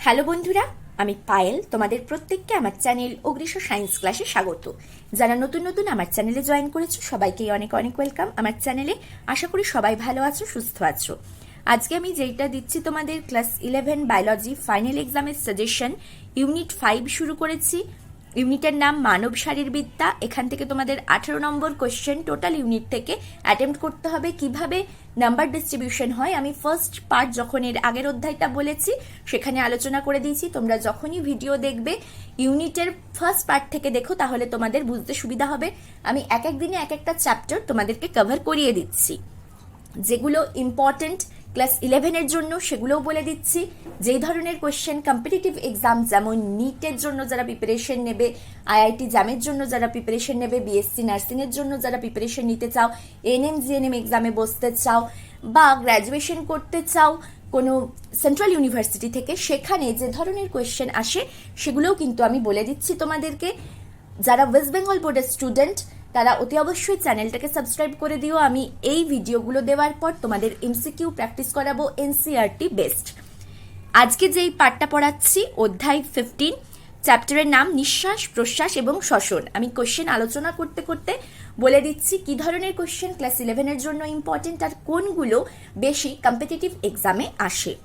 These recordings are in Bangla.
হ্যালো বন্ধুরা, আমি পায়েল তোমাদের প্রত্যেককে আমার চ্যানেল অগ্রিসর সায়েন্স ক্লাসে স্বাগত। যারা নতুন নতুন আমার চ্যানেলে জয়েন করেছো সবাইকেই অনেক অনেক ওয়েলকাম আমার চ্যানেলে। আশা করি সবাই ভালো আছো, সুস্থ আছো। আজকে আমি যেটা দিচ্ছি তোমাদের ক্লাস 11 বায়োলজি ফাইনাল এক্সামের সাজেশন। ইউনিট 5 শুরু করেছি। ইউনিটের নাম মানব শারীরবিদ্যা। এখান থেকে তোমাদের 18 নম্বর কোয়েশ্চেন টোটাল ইউনিট থেকে অ্যাটেম্প্ট করতে হবে। কিভাবে নাম্বার ডিস্ট্রিবিউশন হয় আমি ফার্স্ট পার্ট যখন এর আগের অধ্যায়টা বলেছি সেখানে আলোচনা করে দিয়েছি। তোমরা যখনই ভিডিও দেখবে ইউনিটের ফার্স্ট পার্ট থেকে দেখো, তাহলে তোমাদের বুঝতে সুবিধা হবে। আমি এক এক দিনে এক একটা চ্যাপ্টার তোমাদেরকে কভার করিয়ে দিচ্ছি। যেগুলো ইম্পর্টেন্ট ক্লাস 11-এর জন্য সেগুলোও বলে দিচ্ছি। যেই ধরনের কোয়েশ্চেন কম্পিটিটিভ এক্সাম, যেমন নিটের জন্য যারা প্রিপারেশন নেবে, আইআইটি জ্যামের জন্য যারা প্রিপারেশন নেবে, বিএসসি নার্সিংয়ের জন্য যারা প্রিপারেশন নিতে চাও, এএনএম জিএনএম এক্সামে বসতে চাও, বা গ্র্যাজুয়েশন করতে চাও কোনো সেন্ট্রাল ইউনিভার্সিটি থেকে, সেখানে যে ধরনের কোয়েশ্চেন আসে সেগুলোও কিন্তু আমি বলে দিচ্ছি তোমাদেরকে। যারা ওয়েস্ট বেঙ্গল বোর্ডের স্টুডেন্ট তারা অতি অবশ্যই চ্যানেলটাকে সাবস্ক্রাইব করে দিও। আমি এই ভিডিওগুলো দেওয়ার পর তোমাদের এমসিকিউ প্র্যাকটিস করাবো এনসিইআরটি বেস্ট। আজকে যেই পার্টটা পড়াচ্ছি অধ্যায় 15, চ্যাপ্টারের নাম নিঃশ্বাস প্রশ্বাস এবং শ্বসন। আমি কোশ্চেন আলোচনা করতে করতে বলে দিচ্ছি কি ধরনের কোশ্চেন ক্লাস 11-এর জন্য ইম্পর্টেন্ট আর কোনগুলো বেশি কম্পিটিটিভ এক্সামে আসে।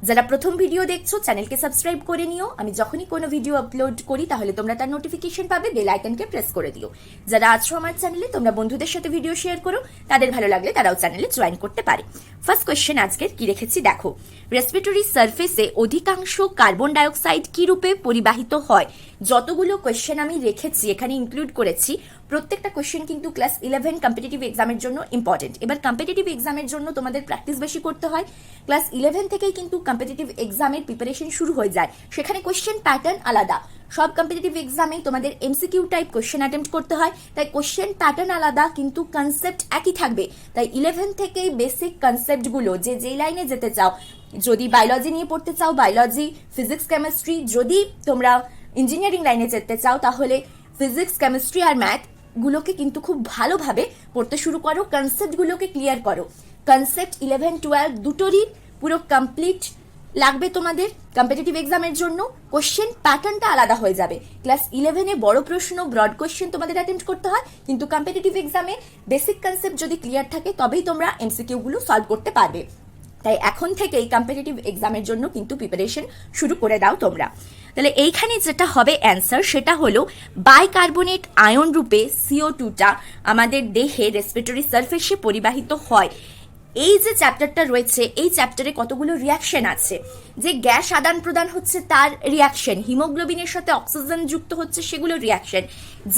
যারা প্রথম ভিডিও দেখছো চ্যানেলকে সাবস্ক্রাইব করে নিও। আমি যখনই কোনো ভিডিও আপলোড করি তাহলে তোমরা তার নোটিফিকেশন পাবে, বেল আইকনকে প্রেস করে দিও। যারা আছো আমার চ্যানেলে তোমরা বন্ধুদের সাথে ভিডিও শেয়ার করো, তাদের ভালো লাগলে তারাও চ্যানেলে জয়েন করতে পারে। ফার্স্ট কোয়েশ্চেন আজকের কি রেখেছি দেখো। রেসপিরেটরি সারফেসে অধিকাংশ কার্বন ডাইঅক্সাইড কি রূপে পরিবাহিত হয়? যতগুলো কোয়েশ্চেন আমি রেখেছি এখানে ইনক্লুড করেছি, প্রত্যেকটা কোয়েশ্চেন কিন্তু ক্লাস 11 কম্পিটিটিভ এক্সামের জন্য ইম্পর্টেন্ট। এবার কম্পিটিটিভ এক্সামের জন্য তোমাদের প্র্যাকটিস বেশি করতে হয়। ক্লাস 11 থেকেই কিন্তু কম্পিটিটিভ এক্সামের প্রিপারেশন শুরু হয়ে যায়। সেখানে কোয়েশ্চেন প্যাটার্ন আলাদা। সব কম্পিটিটিভ এক্সামেই তোমাদের এমসিকিউ টাইপ কোয়েশ্চেন অ্যাটেম্প্ট করতে হয়, তাই কোয়েশ্চেন প্যাটার্ন আলাদা কিন্তু কনসেপ্ট একই থাকবে। তাই 11 থেকেই বেসিক কনসেপ্টগুলো যেই লাইনে যেতে চাও, যদি বায়োলজি নিয়ে পড়তে চাও বায়োলজি, ফিজিক্স কেমিস্ট্রি, যদি তোমরা ইঞ্জিনিয়ারিং লাইনে যেতে চাও তাহলে ফিজিক্স কেমিস্ট্রি আর ম্যাথ গুলোকে কিন্তু খুব ভালোভাবে পড়তে শুরু করো, কনসেপ্টগুলোকে ক্লিয়ার করো। কনসেপ্ট 11-12 দুটোরই পুরো কমপ্লিট লাগবে তোমাদের কম্পিটিটিভ এক্সামের জন্য। কোশ্চেন প্যাটার্নটা আলাদা হয়ে যাবে। ক্লাস 11-এ বড় প্রশ্ন ব্রড কোশ্চেন তোমাদের অ্যাটেম্প্ট করতে হয়, কিন্তু কম্পিটিটিভ এক্সামে বেসিক কনসেপ্ট যদি ক্লিয়ার থাকে তবেই তোমরা এমসিকিউ গুলো সলভ করতে পারবে। তাই এখন থেকেই কম্পিটিটিভ এক্সামের জন্য কিন্তু প্রিপারেশন শুরু করে দাও তোমরা। তাহলে এইখানে যেটা হবে অ্যান্সার সেটা হলো বাইকার্বনেট আয়ন রূপে CO2টা আমাদের দেহে রেসপিরেটরি সারফেসে পরিবাহিত হয়। এই যে চ্যাপ্টারটা রয়েছে এই চ্যাপ্টারে কতগুলো রিয়াকশন আছে, যে গ্যাস আদান প্রদান হচ্ছে তার রিয়াকশন, হিমোগ্লোবিনের সাথে অক্সিজেন যুক্ত হচ্ছে সেগুলো রিয়াকশন।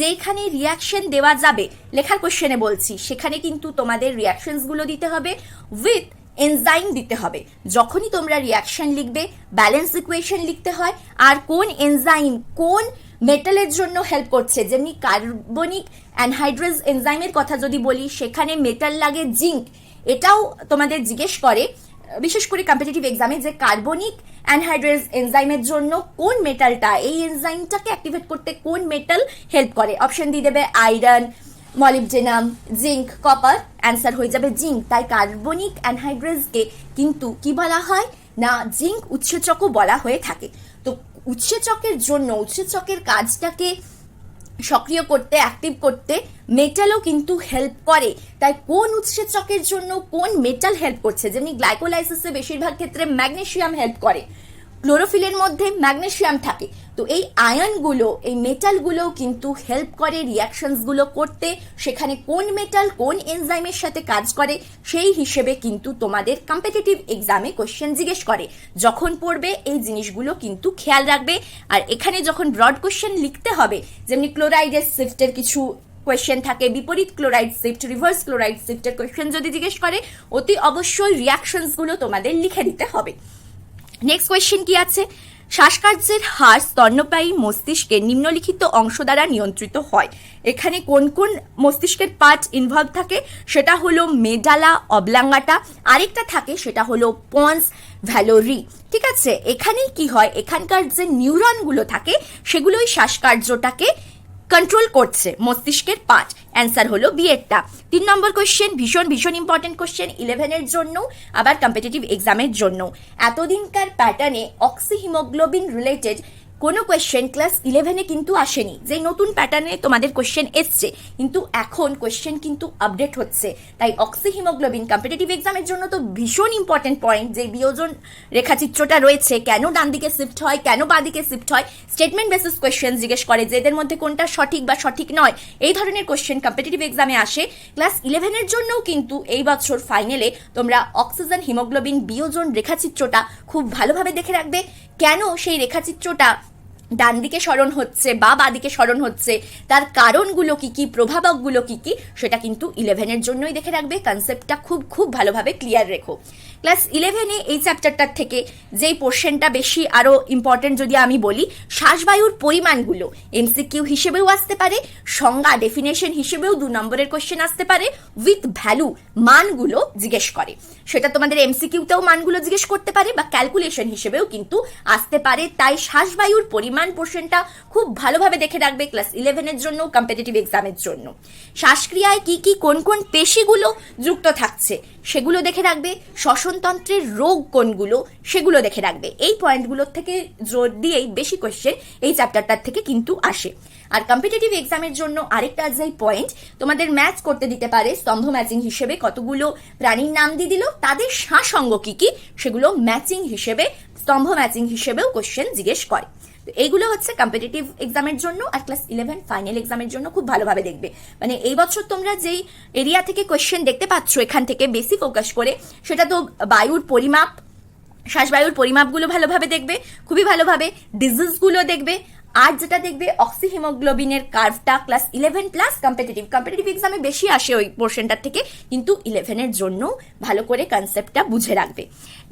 যেখানে রিয়াকশন দেওয়া যাবে লেখার কোশ্চেনে বলছি, সেখানে কিন্তু তোমাদের রিয়াকশনসগুলো দিতে হবে উইথ এনজাইম দিতে হবে। যখনই তোমরা রিয়াকশন লিখবে ব্যালেন্স ইকুয়েশন লিখতে হয়, আর কোন এনজাইম কোন মেটালের জন্য হেল্প করছে। যেমনি কার্বনিক অ্যানহাইড্রেজ এনজাইমের কথা যদি বলি সেখানে মেটাল লাগে জিঙ্ক। এটাও তোমাদের জিজ্ঞেস করে বিশেষ করে কম্পিটিটিভ এক্সামে যে কার্বনিক অ্যানহাইড্রেজ এনজাইমের জন্য কোন মেটালটা, এই এনজাইমটাকে অ্যাক্টিভেট করতে কোন মেটাল হেল্প করে। অপশন দিয়ে দেবে iron, molybdenum, zinc, copper. Answer হয়ে যাবে জিঙ্ক। তাই কার্বনিক অ্যানহাইড্রেজকে কিন্তু কি বলা হয় না জিঙ্ক উৎসেচকও বলা হয়ে থাকে। তো উৎসেচকের জন্য উৎসেচকের কাজটাকে সক্রিয় করতে অ্যাক্টিভ করতে মেটালও কিন্তু হেল্প করে। তাই কোন উৎসেচকের জন্য কোন মেটাল হেল্প করছে, যেমনি গ্লাইকোলাইসিসে বেশিরভাগ ক্ষেত্রে ম্যাগনেসিয়াম হেল্প করে, ক্লোরোফিলের মধ্যে ম্যাগনেসিয়াম থাকে। তো এই আয়নগুলো এই মেটালগুলো কিন্তু হেল্প করে রিয়াকশনসগুলো করতে। সেখানে কোন মেটাল কোন এনজাইমের সাথে কাজ করে সেই হিসেবে কিন্তু তোমাদের কম্পিটিটিভ এক্সামে কোশ্চেন জিজ্ঞেস করে। যখন পড়বে এই জিনিসগুলো কিন্তু খেয়াল রাখবে। আর এখানে যখন ব্রড কোশ্চেন লিখতে হবে, যেমনি ক্লোরাইডের শিফটের কিছু কোয়েশ্চেন থাকে, বিপরীত ক্লোরাইড শিফট, রিভার্স ক্লোরাইড শিফটের কোয়েশ্চেন যদি জিজ্ঞেস করে অতি অবশ্যই রিয়াকশনসগুলো তোমাদের লিখে দিতে হবে। নেক্সট কোয়েশ্চেন কি আছে, শ্বাসকার্যের হার স্তন্যপায়ী মস্তিষ্কের নিম্নলিখিত অংশ দ্বারা নিয়ন্ত্রিত হয়। এখানে কোন কোন মস্তিষ্কের পার্ট ইনভলভ থাকে সেটা হলো মেডালা অবলাঙ্গাটা, আরেকটা থাকে সেটা হলো পন্স ভ্যালোরি। ঠিক আছে, এখানেই কি হয়, এখানকার যে নিউরনগুলো থাকে সেগুলোই শ্বাসকার্যটাকে কন্ট্রোল করছে মস্তিষ্কের পার্ট। অ্যান্সার হলো বি এরটা। 3 নম্বর কোশ্চেন, ভীষণ ইম্পর্টেন্ট কোশ্চেন 11-এর জন্য, আবার কম্পিটিটিভ এক্সামের জন্য। এতদিনকার প্যাটার্নে অক্সিহিমোগ্লোবিন রিলেটেড কোনো কোয়েশ্চেন ক্লাস 11-এ কিন্তু আসেনি, যে নতুন প্যাটার্নে তোমাদের কোয়েশ্চেন এসছে, কিন্তু এখন কোয়েশ্চেন কিন্তু আপডেট হচ্ছে। তাই অক্সিহিমোগ্লোবিন কম্পিটিটিভ এক্সামের জন্য তো ভীষণ ইম্পর্টেন্ট পয়েন্ট, যে বিয়োজন রেখাচিত্রটা রয়েছে, কেন ডান দিকে শিফট হয়, কেন বাঁ দিকে শিফট হয়, স্টেটমেন্ট বেসিস কোয়েশ্চেন জিজ্ঞেস করে যে এদের মধ্যে কোনটা সঠিক বা সঠিক নয়, এই ধরনের কোয়েশ্চেন কম্পিটিটিভ এক্সামে আসে। ক্লাস 11-এর জন্যও কিন্তু এই বছর ফাইনালে তোমরা অক্সিজেন হিমোগ্লোবিন বিয়োজন রেখাচিত্রটা খুব ভালোভাবে দেখে রাখবে। কেন সেই রেখাচিত্রটা ডান দিকে সরণ হচ্ছে বা বাদিকে সরণ হচ্ছে, তার কারণগুলো কি কি, প্রভাবকগুলো কি কি, সেটা কিন্তু 11-এর জন্যই দেখে রাখবে। কনসেপ্টটা খুব ভালোভাবে ক্লিয়ার রেখো। ক্লাস 11-এ এই চ্যাপ্টারটার থেকে যেই পোর্শনটা বেশি আরও ইম্পর্টেন্ট যদি আমি বলি, শ্বাসবায়ুর পরিমাণগুলো এমসিকিউ হিসেবেও আসতে পারে, সংজ্ঞা ডেফিনেশন হিসেবেও 2 নম্বরের কোশ্চেন আসতে পারে, উইথ ভ্যালু মানগুলো জিজ্ঞেস করে। সেটা তোমাদের এমসিকিউতেও মানগুলো জিজ্ঞেস করতে পারে বা ক্যালকুলেশন হিসেবেও কিন্তু আসতে পারে। তাই শ্বাসবায়ুর পরিমাণ পোর্শনটা খুব ভালোভাবে দেখে রাখবে ক্লাস 11-এর জন্য, কম্পিটিটিভ এক্সামের জন্য। শ্বাসক্রিয়ায় কি কি কোন কোন পেশিগুলো যুক্ত থাকছে সেগুলো দেখে রাখবে, শ্বসনতন্ত্রের রোগ কোনগুলো সেগুলো দেখে রাখবে। এই পয়েন্টগুলোর থেকে জোর দিয়েই বেশি কোয়েশ্চেন এই চ্যাপ্টারটার থেকে কিন্তু আসে। আর কম্পিটিটিভ এক্সামের জন্য আরেকটা যেই পয়েন্ট তোমাদের ম্যাচ করতে দিতে পারে, স্তম্ভ ম্যাচিং হিসেবে কতগুলো প্রাণীর নাম দিয়ে দিল, তাদের শ্বাসঙ্গ কি কি সেগুলো ম্যাচিং হিসেবে, স্তম্ভ ম্যাচিং হিসেবেও কোয়েশ্চেন জিজ্ঞেস করে। তো এইগুলো হচ্ছে কম্পিটিটিভ এক্সামের জন্য। আর ক্লাস 11 ফাইনাল এক্সামের জন্য খুব ভালোভাবে দেখবে। মানে এই বছর তোমরা যেই এরিয়া থেকে কোয়েশ্চেন দেখতে পাচ্ছ এখান থেকে বেশি ফোকাস করে, সেটা তো বায়ুর পরিমাপ, শ্বাসবায়ুর পরিমাপগুলো ভালোভাবে দেখবে, খুবই ভালোভাবে ডিজিজগুলো দেখবে। আর যেটা দেখবে অক্সিহিমোগ্লোবিনের কার্ভটা ক্লাস 11 প্লাস কম্পিটিটিভ এক্সামে বেশি আসে ওই পোর্শনটার থেকে, কিন্তু 11-এর জন্য ভালো করে কনসেপ্টটা বুঝে রাখবে।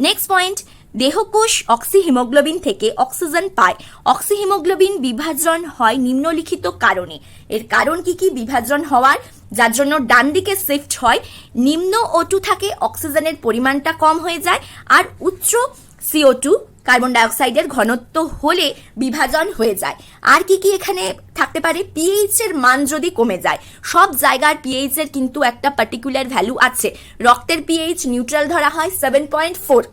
নেক্সট পয়েন্ট, দেহকোষ অক্সিহিমোগ্লোবিন থেকে অক্সিজেন পায়। অক্সিহিমোগ্লোবিন বিভাজন হয় নিম্নলিখিত কারণে। এর কারণ কি কি বিভাজন হওয়ার, যার জন্য ডান দিকে শিফট হয়, নিম্ন O2 থাকে, অক্সিজেনের পরিমাণটা কম হয়ে যায়, আর উচ্চ CO2 কার্বন ডাইঅক্সাইডের ঘনত্ব হলে বিভাজন হয়ে যায়। আর কি কি এখানে থাকতে পারে, পিএইচ এর মান যদি কমে যায়। সব জায়গার পিএইচ এর কিন্তু একটা পার্টিকুলার ভ্যালু আছে। রক্তের পিএইচ নিউট্রাল ধরা হয় 7.4,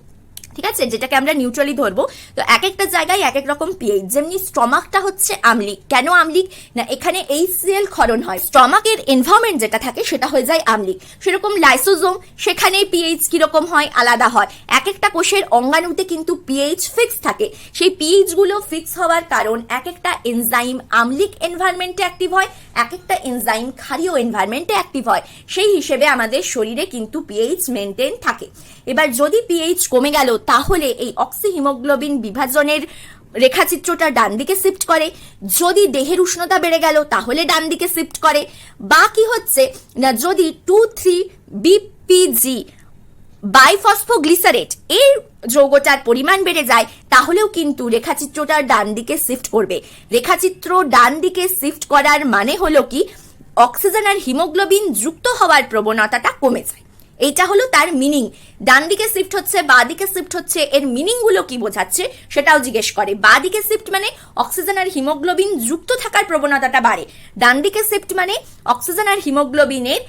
ঠিক আছে, যেটাকে আমরা নিউট্রালি ধরবো। তো এক একটা জায়গায় এক এক রকম পিএইচ। যেমনি স্টমাকটা হচ্ছে আমলিক। কেন আমলিক না, এখানে HCl ক্ষরণ হয়, স্টমাকের এনভায়রনমেন্ট যেটা থাকে সেটা হয়ে যায় আমলিক। সেরকম লাইসোজোম, সেখানে পিএইচ কিরকম হয়, আলাদা হয়। এক একটা কোষের অঙ্গাণুতে কিন্তু পিএইচ ফিক্স থাকে। সেই পিএইচ গুলো ফিক্স হওয়ার কারণ, এক একটা এনজাইম আমলিক এনভায়রনমেন্টে অ্যাক্টিভ হয়, এক একটা এনজাইম ক্ষারীয় এনভায়রনমেন্টে অ্যাক্টিভ হয়। সেই হিসেবে আমাদের শরীরে কিন্তু পিএইচ মেনটেন থাকে। এবার যদি পিএইচ কমে গেল, তাহলে এই অক্সিহিমোগ্লোবিন বিভাজনের রেখাচিত্রটা ডান দিকে শিফট করে। যদি দেহের উষ্ণতা বেড়ে গেল, তাহলে ডান দিকে শিফট করে। বা কি হচ্ছে না, যদি 2,3-BPG বাইফসফোগ্লিসারেট এর যৌগটার পরিমাণ বেড়ে যায়, তাহলেও কিন্তু রেখাচিত্রটা ডান দিকে শিফট করবে। রেখাচিত্র ডান দিকে শিফট করার মানে হলো কি, অক্সিজেন আর হিমোগ্লোবিন যুক্ত হওয়ার প্রবণতাটা কমে যায়। এইটা হলো তার মিনিং। ডান দিকে শিফট হচ্ছে, বাঁ দিকে শিফট হচ্ছে, এর মিনিং গুলো কি বোঝাচ্ছে সেটাও জিজ্ঞেস করে। বাঁ দিকে শিফট মানে অক্সিজেন আর হিমোগ্লোবিন যুক্ত থাকার প্রবণতাটা বাড়ে। ডান দিকে শিফট মানে অক্সিজেন আর হিমোগ্লোবিনের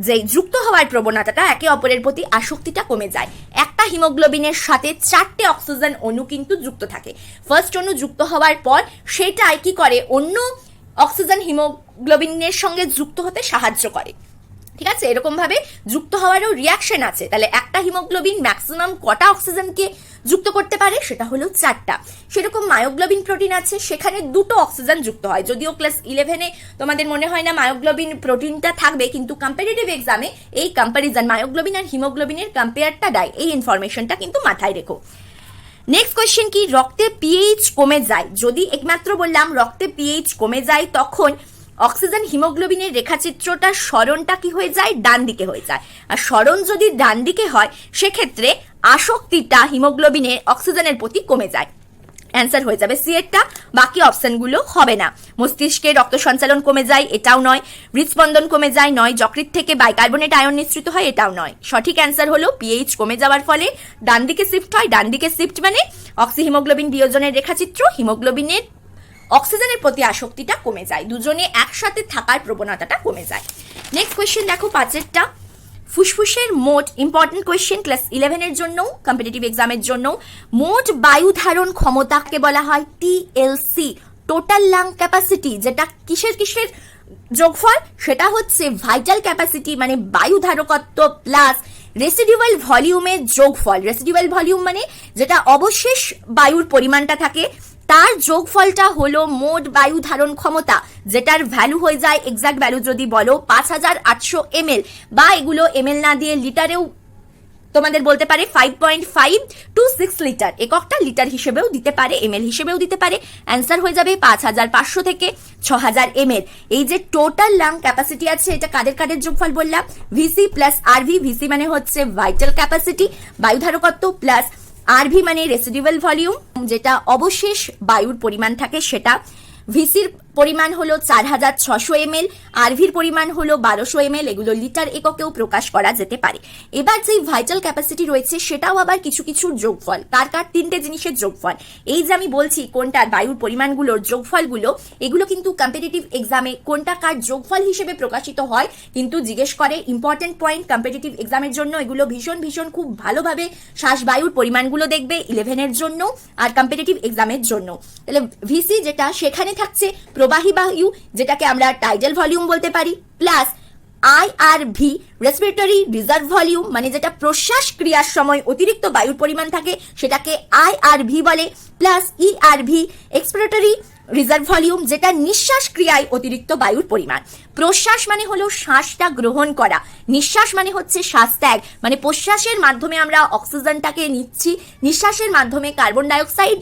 যে যুক্ত হওয়ার প্রবণতাটা, একে অপরের প্রতি আসক্তিটা কমে যায়। একটা হিমোগ্লোবিনের সাথে 4টে অক্সিজেন অণু কিন্তু যুক্ত থাকে। ফার্স্ট অণু যুক্ত হওয়ার পর সেটাই কি করে, অন্য অক্সিজেন হিমোগ্লোবিনের সঙ্গে যুক্ত হতে সাহায্য করে। ঠিক আছে, এরকম ভাবে যুক্ত হওয়ারও রিয়াকশন আছে। তাহলে একটা হিমোগ্লোবিন ম্যাক্সিমাম কটা অক্সিজেনকে যুক্ত করতে পারে, সেটা হলো 4টা। সেরকম মায়োগ্লোবিন প্রোটিন আছে, সেখানে 2টো অক্সিজেন যুক্ত হয়। যদিও ক্লাস 11-এ তোমাদের মনে হয় না মায়োগ্লোবিন প্রোটিনটা থাকবে, কিন্তু কম্পারেটিভ এক্সামে এই কম্পারিজন মায়োগ্লোবিন আর হিমোগ্লোবিনের কম্পেয়ারটা দেয়। এই ইনফরমেশনটা কিন্তু মাথায় রেখো। নেক্সট কোয়েশ্চেন কি, রক্তে পিএইচ কমে যায়। যদি একমাত্র বললাম রক্তে পিএইচ কমে যায়, তখন অক্সিজেন হিমোগ্লোবিনের রেখাচিত্রটা সরণটা কি হয়ে যায়, ডান দিকে হয়ে যায়। আর সরণ যদি ডান দিকে হয়, সেক্ষেত্রে আসক্তিটা হিমোগ্লোবিনের অক্সিজেনের প্রতি কমে যায়। অ্যান্সার হয়ে যাবে সি এরটা, বাকি অপশনগুলো হবে না। মস্তিষ্কে রক্ত সঞ্চালন কমে যায়, এটাও নয়। হৃদস্পন্দন কমে যায়, নয়। যকৃৎ থেকে বাইকার্বনেট আয়ন নিঃসৃত হয়, এটাও নয়। সঠিক অ্যান্সার হলো পিএইচ কমে যাওয়ার ফলে ডান দিকে শিফট হয়। ডান দিকে শিফট মানে অক্সিহিমোগ্লোবিন বিয়োজনের রেখাচিত্র হিমোগ্লোবিনের অক্সিজেনের প্রতি আসক্তিটা কমে যায়, দুজনে একসাথে থাকার প্রবণতাটা কমে যায়। নেক্সট কোয়েশ্চেন দেখো 5এরটা, ফুসফুসের মোট ইম্পর্টেন্ট কোয়েশ্চেন ক্লাস 11 এর জন্য, কম্পিটিটিভ এক্সামের জন্য, মোট বায়ু ধারণ ক্ষমতাকে বলা হয় টিএলসি, টোটাল লাং ক্যাপাসিটি, যেটা কিসের কিসের যোগফল, সেটা হচ্ছে ভাইটাল ক্যাপাসিটি মানে বায়ু ধারকত্ব প্লাস রেসিডিউয়াল ভলিউমের যোগফল। রেসিডিউয়াল ভলিউম মানে যেটা অবশেষ বায়ুর পরিমাণটা থাকে তার যোগফলটা হলো মোট বায়ু ধারণ ক্ষমতা, যেটার ভ্যালু হয়ে যায়, এক্সাক্ট ভ্যালু যদি বলো 5800 ml, বা এগুলো ml না দিয়ে লিটারেও তোমাদের বলতে পারে 5.5 to 6 লিটার, এককটা লিটার হিসেবেও দিতে পারে, ml হিসেবেও দিতে পারে। অ্যান্সার হয়ে যাবে 5500 থেকে 6000 ml। এই যে টোটাল লাং ক্যাপাসিটি আছে এটা কাদের কাদের যোগফল বললাম, ভিসি প্লাস আরভি। ভিসি মানে হচ্ছে ভাইটাল ক্যাপাসিটি বায়ু ধারকত্ব, প্লাস আরভি মানে রেসিডিউয়াল ভলিউম, যেটা অবশেষ বায়ুর পরিমাণ থাকে সেটা। ভিসির পরিমাণ হলো 4600 ml, আরভির পরিমাণ হলো 1200 ml, এগুলো লিটার এককেও প্রকাশ করা যেতে পারে। এবার যে ভাইটাল ক্যাপাসিটি রয়েছে সেটাও আবার কিছু কিছু যোগফল, কার কার 3টে জিনিসের যোগফল। এই যে আমি বলছি কোনটার বায়ুর পরিমাণগুলোর যোগফলগুলো, এগুলো কিন্তু কম্পিটিটিভ এক্সামে কোনটা কার যোগফল হিসেবে প্রকাশিত হয় কিন্তু জিজ্ঞেস করে। ইম্পর্টেন্ট পয়েন্ট কম্পিটিটিভ এক্সামের জন্য এগুলো ভীষণ ভীষণ খুব ভালোভাবে শ্বাস বায়ুর পরিমাণগুলো দেখবে 11 এর জন্য আর কম্পিটিটিভ এক্সামের জন্য। তাহলে ভিসি যেটা সেখানে থাকছে প্রবাহী বায়ু, যেটাকে আমরা টাইডাল ভলিউম বলতে পারি, প্লাস আইআরভি রেসপিরেটরি রিজার্ভ ভলিউম মানে যেটা প্রশ্বাস ক্রিয়ার সময় অতিরিক্ত বায়ুর পরিমাণ থাকে সেটাকে আইআরভি বলে, plus ERV expiratory reserve volume যেটা নিঃশ্বাস ক্রিয়ায় অতিরিক্ত বায়ুর পরিমাণ। প্রশ্বাস মানে হলো শ্বাসটা গ্রহণ করা, নিঃশ্বাস মানে হচ্ছে শ্বাস ত্যাগ, মানে প্রশ্বাসের মাধ্যমে আমরা অক্সিজেনটাকে নিচ্ছি, নিঃশ্বাসের মাধ্যমে কার্বন ডাইঅক্সাইড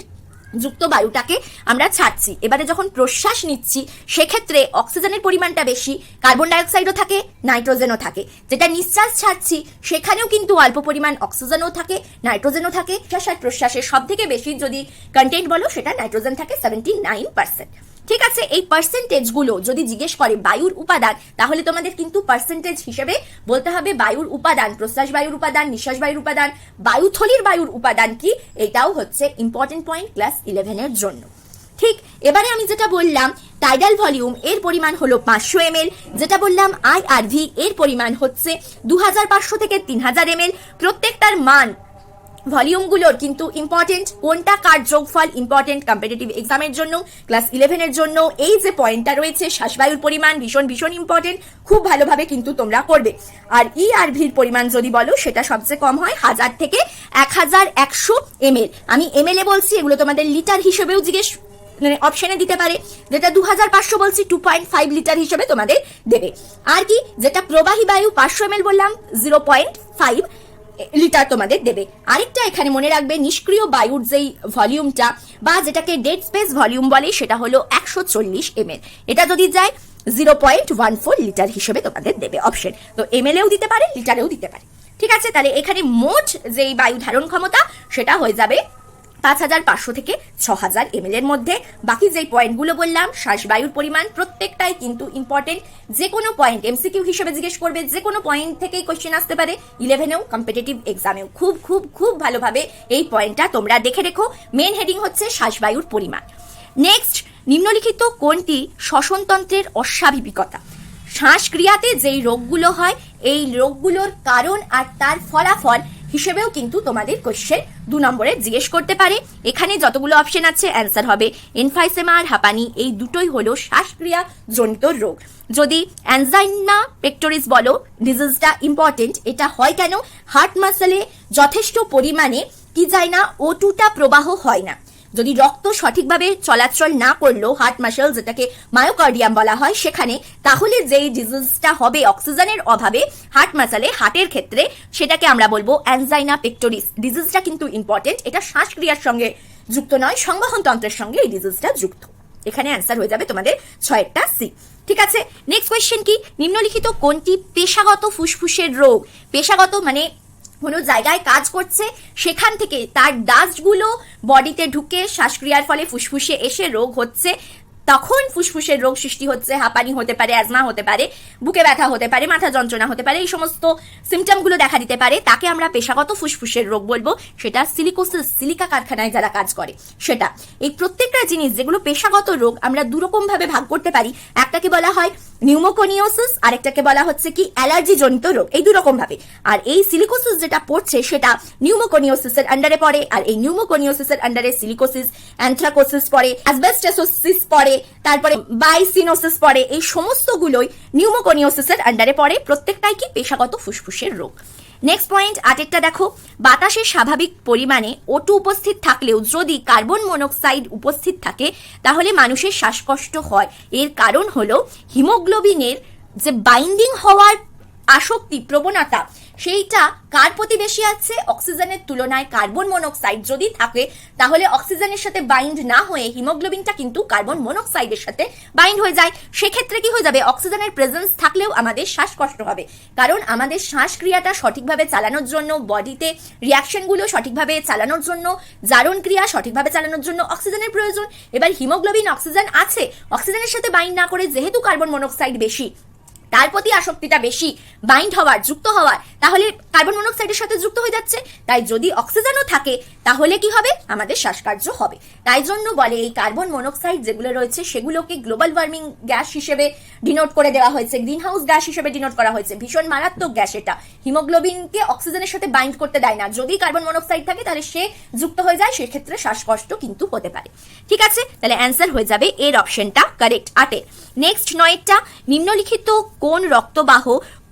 যুক্ত বায়ুটাকে আমরা ছাড়ছি। এবারে যখন প্রশ্বাস নিচ্ছি সেক্ষেত্রে অক্সিজেনের পরিমাণটা বেশি, কার্বন ডাইঅক্সাইডও থাকে, নাইট্রোজেনও থাকে। যেটা নিঃশ্বাস ছাড়ছি সেখানেও কিন্তু অল্প পরিমাণ অক্সিজেনও থাকে, নাইট্রোজেনও থাকে। নিঃশ্বাস আর প্রশ্বাসের সব থেকে বেশি যদি কন্টেন্ট বলো সেটা নাইট্রোজেন থাকে 79%। ঠিক আছে, এই পার্সেন্টেজগুলো যদি জিজ্ঞেস করে বায়ুর উপাদান তাহলে তোমাদের কিন্তু পার্সেন্টেজ হিসেবে বলতে হবে বায়ুর উপাদান, প্রশ্বাস বায়ুর উপাদান, নিঃশ্বাস বায়ুর উপাদান, বায়ুথলির বায়ুর উপাদান কি, এটাও হচ্ছে ইম্পর্টেন্ট পয়েন্ট ক্লাস 11 এর জন্য। ঠিক, এবারে আমি যেটা বললাম টাইডাল ভলিউম এর পরিমাণ হলো 500 ml, যেটা বললাম আইআরভি এর পরিমাণ হচ্ছে 2500 থেকে 3000 ml। প্রত্যেকটার মান ভলিউমগুলোর কিন্তু ইম্পর্টেন্ট, কোনটা কার যোগফল ইম্পর্টেন্ট কম্পিটিটিভ এক্সামের জন্য ক্লাস 11 এর জন্য। এই যে পয়েন্টটা রয়েছে শ্বাসবায়ুর পরিমাণ ভীষণ ভীষণ ইম্পর্টেন্ট, খুব ভালোভাবে কিন্তু তোমরা করবে। আর ইআরভির পরিমাণ যদি বলো সেটা সবচেয়ে কম হয় 1000 থেকে 1100 ml। আমি ml এ বলছি, এগুলো তোমাদের লিটার হিসেবেও জিজ্ঞেস অপশনে দিতে পারে, যেটা 2500 বলছি 2.5 লিটার হিসেবে তোমাদের দেবে। আর কি যেটা প্রবাহী বায়ু 500 ml বললাম 0.5 লিটার তোমাদের দেবে। আরেকটা এখানে মনে রাখবে নিষ্ক্রিয় বায়ুর যেই ভলিউমটা বা যেটাকে ডেড স্পেস ভলিউম বলে সেটা হলো 140 ml, এটা যদি যায় 0.14 লিটার হিসেবে তোমাদের দেবে অপশন। তো ml এও দিতে পারে, লিটারেও দিতে পারে। ঠিক আছে, তাহলে এখানে মোট যেই বায়ু ধারণ ক্ষমতা সেটা হয়ে যাবে 5500 থেকে 6000 ml এর মধ্যে। বাকি যেই পয়েন্টগুলো বললাম শ্বাসবায়ুর পরিমাণ প্রত্যেকটাই কিন্তু ইম্পর্টেন্ট, যে কোনো পয়েন্ট এমসিকিউ হিসেবে জিজ্ঞেস করবে, যে কোনো পয়েন্ট থেকেই কোশ্চেন আসতে পারে 11এও কম্পিটিটিভ এক্সামেও। খুব খুব খুব ভালোভাবে এই পয়েন্টটা তোমরা দেখে রেখো। মেন হেডিং হচ্ছে শ্বাসবায়ুর পরিমাণ। নেক্সট, নিম্নলিখিত কোনটি শ্বসনতন্ত্রের অস্বাভাবিকতা? শ্বাসক্রিয়াতে যেই রোগগুলো হয় এই রোগগুলোর কারণ আর তার ফলাফল হিসেবেও কিন্তু তোমাদের কোশ্চেন 2 নম্বরে জিজ্ঞেস করতে পারে। এখানে যতগুলো অপশন আছে অ্যান্সার হবে এনফাইসেমা আর হাঁপানি, এই দুটোই হলো শ্বাসক্রিয়া জনিত রোগ। যদি অ্যানজাইনা পেক্টোরিস বলো ডিজিজটা ইম্পর্টেন্ট, এটা হয় কেন? হার্ট মাসেলে যথেষ্ট পরিমাণে কি যায় না, O2টা প্রবাহ হয় না। যদি রক্ত সঠিকভাবে চলাচল না করলো হার্ট মাসেল, যেটাকে মায়োকার্ডিয়াম বলা হয়, সেখানে তাহলে যেই ডিজিজটা হবে অক্সিজেনের অভাবে হার্ট মাসেলে, হার্টের ক্ষেত্রে, সেটাকে আমরা বলবো অ্যানজাইনা পেক্টোরিস। ডিজিজটা কিন্তু ইম্পর্টেন্ট, এটা শ্বাসক্রিয়ার সঙ্গে যুক্ত নয়, সংবহন তন্ত্রের সঙ্গে এই ডিজিজটা যুক্ত। এখানে অ্যান্সার হয়ে যাবে তোমাদের 6টা সি। ঠিক আছে, নেক্সট কোয়েশ্চেন কি, নিম্নলিখিত কোনটি পেশাগত ফুসফুসের রোগ? পেশাগত মানে কোনো জায়গায় কাজ করছে সেখান থেকে তার ডাস্টগুলো বডিতে ঢুকে শ্বাসক্রিয়ার ফলে ফুসফুসে এসে রোগ হচ্ছে, তখন ফুসফুসের রোগ সৃষ্টি হচ্ছে, হাঁপানি হতে পারে, অ্যাজমা হতে পারে, বুকে ব্যথা হতে পারে, মাথা যন্ত্রণা হতে পারে, এই সমস্ত সিমটমগুলো দেখা দিতে পারে, তাকে আমরা পেশাগত ফুসফুসের রোগ বলবো। সেটা সিলিকোসিস, সিলিকা কারখানায় যারা কাজ করে সেটা। এই প্রত্যেকটা জিনিস যেগুলো পেশাগত রোগ আমরা দুরকম ভাবে ভাগ করতে পারি। একটাকে বলা হয় নিউমোকোনিওসিস, আরেকটাকে বলা হচ্ছে কি অ্যালার্জি জনিত রোগ, এই দুরকম ভাবে। আর এই সিলিকোসিস যেটা পড়ছে সেটা নিউমোকোনিওসিসের আন্ডারে পড়ে, আর এই নিউমোকোনিওসিসের আন্ডারে সিলিকোসিস, অ্যানথ্রাকোসিস পড়ে, অ্যাসবেস্টোসিস পড়ে, তারপরে বাইসিনোসিস পড়ে। এই সমস্তগুলোই নিউমোকোনিওসিসের আন্ডারে পড়ে। প্রত্যেকটাই কি পেশাগত ফুসফুসের রোগ। নেক্সট পয়েন্ট, আরেকটা দেখো, বাতাসে স্বাভাবিক পরিমাণে O2 উপস্থিত থাকলেও যদি কার্বন মনোক্সাইড উপস্থিত থাকে তাহলে মানুষের শ্বাসকষ্ট হয়। এর কারণ হলো হিমোগ্লোবিনের যে বাইন্ডিং হওয়ার আসক্তি, প্রবণতা, সেইটা কার প্রতি বেশি আছে? অক্সিজেনের তুলনায় কার্বন মনোক্সাইড যদি থাকে তাহলে অক্সিজেনের সাথে বাইন্ড না হয়ে হিমোগ্লোবিনটা কিন্তু কার্বন মনোক্সাইডের সাথে বাইন্ড হয়ে যায়। সেক্ষেত্রে কি হয়ে যাবে? অক্সিজেনের প্রেজেন্স থাকলেও আমাদের শ্বাসকষ্ট হবে, কারণ আমাদের শ্বাসক্রিয়াটা সঠিকভাবে চালানোর জন্য, বডিতে রিয়াকশনগুলো সঠিকভাবে চালানোর জন্য, জারণ ক্রিয়া সঠিকভাবে চালানোর জন্য অক্সিজেনের প্রয়োজন। এবার হিমোগ্লোবিন অক্সিজেন আছে, অক্সিজেনের সাথে বাইন্ড না করে যেহেতু কার্বন মনোক্সাইড বেশি, তার প্রতি আসক্তিটা বেশি, বাইন্ড হওয়ার, যুক্ত হওয়ার, তাহলে কার্বন মনোক্সাইডের সাথে যুক্ত হয়ে যাচ্ছে। তাই যদি অক্সিজেনও থাকে তাহলে কি হবে? আমাদের শ্বাসকার্য হবে। তাই জন্য বলে এই কার্বন মনোক্সাইড যেগুলো রয়েছে সেগুলোকে গ্লোবাল ওয়ার্মিং গ্যাস হিসেবে ডিনোট করে দেওয়া হয়েছে, গ্রিন হাউস গ্যাস হিসেবে ডিনোট করা হয়েছে। ভীষণ মারাত্মক গ্যাস এটা, হিমোগ্লোবিনকে অক্সিজেনের সাথে বাইন্ড করতে দেয় না। যদি কার্বন মনোক্সাইড থাকে তাহলে সে যুক্ত হয়ে যায়, সেক্ষেত্রে শ্বাসকষ্ট কিন্তু হতে পারে। ঠিক আছে, তাহলে অ্যান্সার হয়ে যাবে এর অপশনটা কারেক্ট, 8। নেক্সট 9টা, নিম্নলিখিত কোন রক্তবাহ